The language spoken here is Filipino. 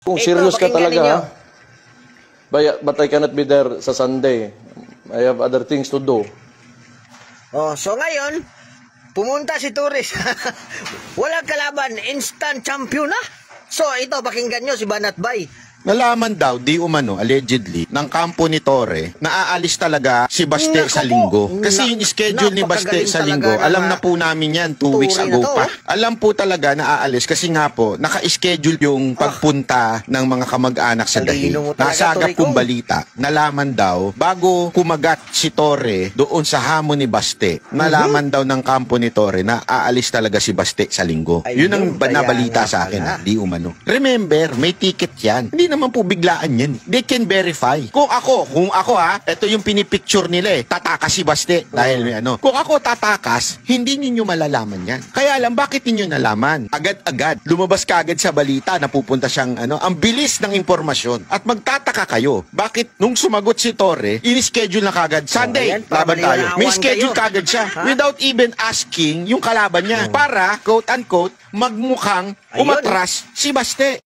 Kung Ito, serious ka pakinggan talaga, ninyo. but I cannot be there sa Sunday. I have other things to do. Oh, so ngayon, pumunta si Torres. Walang kalaban, instant champion na. So ito, pakinggan nyo si Banat Bay. Nalaman daw, di umano, allegedly, ng kampo ni Torre, na aalis talaga si Baste Naku sa po. linggo. Kasi yung schedule ni Baste Napakagaling sa linggo, talaga alam ng, na po namin yan 2 weeks turi na ago to, pa. Alam po talaga na aalis kasi nga po, naka-schedule yung pagpunta ng mga kamag-anak sa Dahig. Talino mo talaga, Nasagap Tori kong Kong. balita, nalaman daw, bago kumagat si Torre doon sa hamon ni Baste, nalaman daw ng kampo ni Torre na aalis talaga si Baste sa linggo. Yun ang Ayun, kaya nabalita nga sa akin, pala. di umano. Remember, may ticket yan. Hindi naman po biglaan yan. They can verify. Kung ako ito yung pinipicture nila tatakas si Baste dahil may ano. Kung ako tatakas, hindi ninyo malalaman yan. Kaya lang, bakit ninyo nalaman? Agad-agad, lumabas ka agad sa balita na pupunta siyang ang bilis ng impormasyon. At magtataka kayo, bakit nung sumagot si Torre, in-schedule na kagad, Sunday, ayan, laban tayo. May pabaliwanawan schedule kayo. kagad siya Ha? without even asking yung kalaban niya para, quote-unquote, magmukhang Ayun. umatras si Baste.